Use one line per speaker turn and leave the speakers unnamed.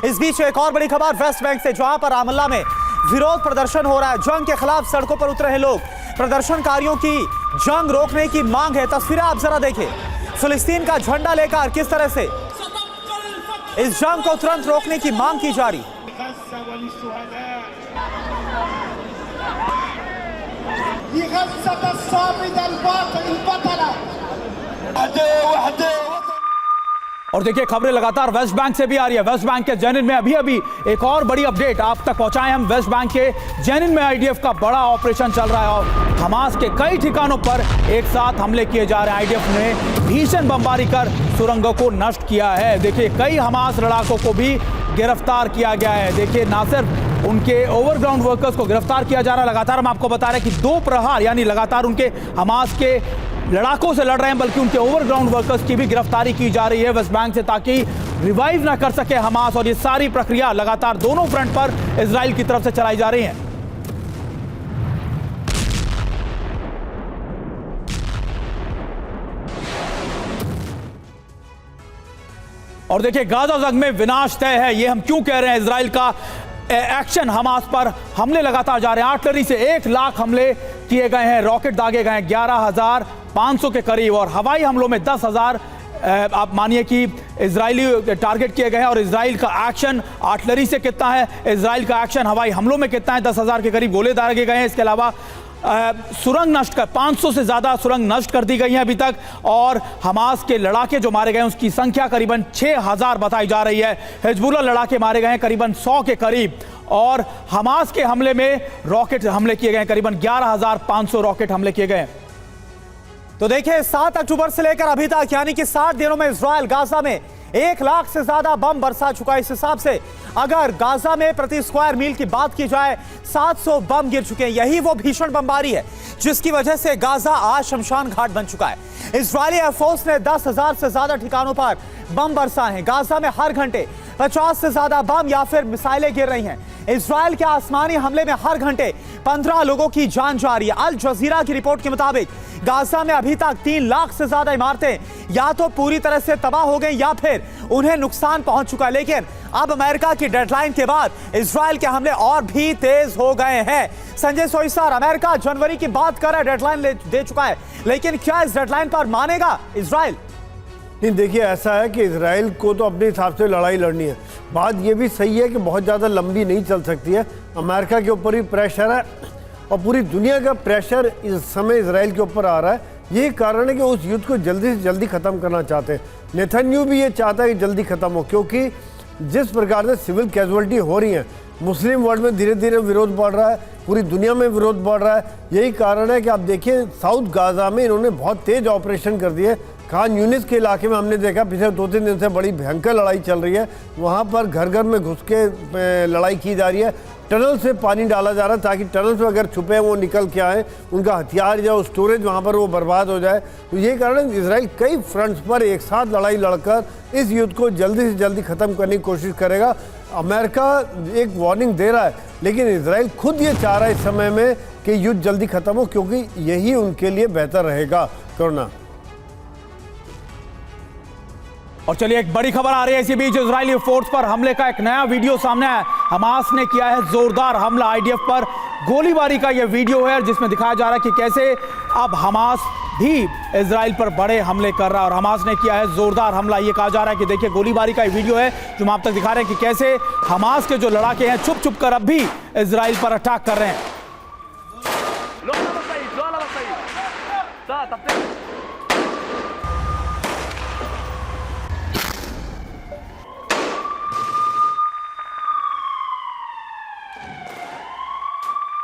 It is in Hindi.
इस बीच एक और बड़ी खबर वेस्ट बैंक से, जहां पर रामल्ला में विरोध प्रदर्शन हो रहा है। जंग के खिलाफ सड़कों पर उतरे हैं लोग। प्रदर्शनकारियों की जंग रोकने की मांग है। तस्वीरें आप जरा देखें, फिलिस्तीन का झंडा लेकर किस तरह से इस जंग को तुरंत रोकने की मांग की जा रही। और देखिए खबरें लगातार वेस्ट बैंक से भी आ रही है। वेस्ट बैंक के जेनिन में अभी एक और बड़ी अपडेट आप तक पहुंचाएं हम। वेस्ट बैंक के जेनिन में आईडीएफ का बड़ा ऑपरेशन चल रहा है और हमास के कई ठिकानों पर एक साथ हमले किए जा रहे हैं। आईडीएफ ने भीषण बमबारी कर सुरंगों को नष्ट किया है। देखिए कई हमास लड़ाकों को भी गिरफ्तार किया गया है। देखिए ना सिर्फ उनके ओवरग्राउंड वर्कर्स को गिरफ्तार किया जा रहा है, लगातार हम आपको बता रहे हैं कि 2 प्रहार यानी लगातार उनके हमास के लड़ाकों से लड़ रहे हैं, बल्कि उनके ओवरग्राउंड वर्कर्स की भी गिरफ्तारी की जा रही है वेस्ट बैंक से, ताकि रिवाइव ना कर सके हमास। और ये सारी प्रक्रिया लगातार दोनों फ्रंट पर इजराइल की तरफ से चलाई जा रही है। और देखिए गाजा जंग में विनाश तय है। ये हम क्यों कह रहे हैं? इजराइल का एक्शन हमास पर हमले लगातार जा रहे हैं। आर्टिलरी से 1 लाख हमले किए गए हैं, रॉकेट दागे गए हैं 11,500 के करीब, और हवाई हमलों में 10,000 आप मानिए कि इजरायली टारगेट किए गए हैं। और इजराइल का एक्शन आर्टिलरी से कितना है, इजराइल का एक्शन हवाई हमलों में कितना है? 10,000 के करीब गोले दागे गए हैं। इसके अलावा सुरंग नष्ट कर 500 से ज्यादा सुरंग नष्ट कर दी गई हैं अभी तक। और हमास के लड़ाके जो मारे गए हैं उसकी संख्या करीबन 6,000 बताई जा रही है। हिजबुल्लाह लड़ाके मारे गए हैं करीबन 100 के करीब, और हमास के हमले में रॉकेट हमले किए गए हैं करीबन 11,500 रॉकेट हमले किए गए हैं। तो देखिए 7 अक्टूबर से लेकर अभी तक यानी कि 60 दिनों में इजराइल गाजा में 1 लाख से ज्यादा बम बरसा चुका है। इस हिसाब से अगर गाजा में प्रति स्क्वायर मील की बात की जाए 700 बम गिर चुके हैं। यही वो भीषण बमबारी है जिसकी वजह से गाजा आज शमशान घाट बन चुका है। इजरायली एयरफोर्स ने 10,000 से ज्यादा ठिकानों पर बम बरसाए हैं। गाजा में हर घंटे 50 से ज्यादा बम या फिर मिसाइलें गिर रही हैं। इजराइल के आसमानी हमले में हर घंटे 15 लोगों की जान जा रही है। अल जजीरा की रिपोर्ट के मुताबिक गाजा में अभी तक 3 लाख से ज्यादा इमारतें या तो पूरी तरह से तबाह हो गई या फिर उन्हें नुकसान पहुंच चुका है। लेकिन अब अमेरिका की डेडलाइन के बाद इजराइल के हमले और भी तेज हो गए हैं। संजय सोईसर, अमेरिका जनवरी की बात कर रहा है, डेडलाइन दे चुका है, लेकिन क्या इस डेडलाइन पर मानेगा इजराइल?
नहीं, देखिए ऐसा है कि इजराइल को तो अपने हिसाब से लड़ाई लड़नी है। बात ये भी सही है कि बहुत ज़्यादा लंबी नहीं चल सकती है। अमेरिका के ऊपर भी प्रेशर है और पूरी दुनिया का प्रेशर इस समय इजराइल के ऊपर आ रहा है। यही कारण है कि उस युद्ध को जल्दी से जल्दी ख़त्म करना चाहते हैं। नेतन्याहू भी ये चाहता है कि जल्दी ख़त्म हो, क्योंकि जिस प्रकार से सिविल कैजुअलिटी हो रही हैं, मुस्लिम वर्ल्ड में धीरे धीरे विरोध बढ़ रहा है, पूरी दुनिया में विरोध बढ़ रहा है। यही कारण है कि आप देखिए साउथ गाजा में इन्होंने बहुत तेज ऑपरेशन कर दिए। खान यूनिस के इलाके में हमने देखा पिछले 2-3 दिन से बड़ी भयंकर लड़ाई चल रही है। वहाँ पर घर घर में घुस के लड़ाई की जा रही है। टनल से पानी डाला जा रहा है ताकि टनल से अगर छुपे हैं वो निकल के आए, उनका हथियार या स्टोरेज वहाँ पर वो बर्बाद हो जाए। तो ये कारण इजराइल कई फ्रंट्स पर एक साथ लड़ाई लड़कर इस युद्ध को जल्दी से जल्दी ख़त्म करने की कोशिश करेगा। अमेरिका एक वार्निंग दे रहा है, लेकिन इजराइल खुद ये चाह रहा है इस समय में कि युद्ध जल्दी ख़त्म हो, क्योंकि यही उनके लिए बेहतर रहेगा करना।
और चलिए एक बड़ी खबर आ रही है इसी बीच, इजरायली फोर्स पर हमले का एक नया वीडियो सामने आया। हमास ने किया है जोरदार हमला, आईडीएफ पर गोलीबारी का यह वीडियो है जिसमें दिखाया जा रहा है कि कैसे अब हमास भी इजराइल पर बड़े हमले कर रहा है। और हमास ने किया है जोरदार हमला, ये कहा जा रहा है कि देखिए गोलीबारी का वीडियो है जो हम आप तक दिखा रहे हैं कि कैसे हमास के जो लड़ाके हैं छुप छुप कर अब भी इजराइल पर अटैक कर रहे हैं।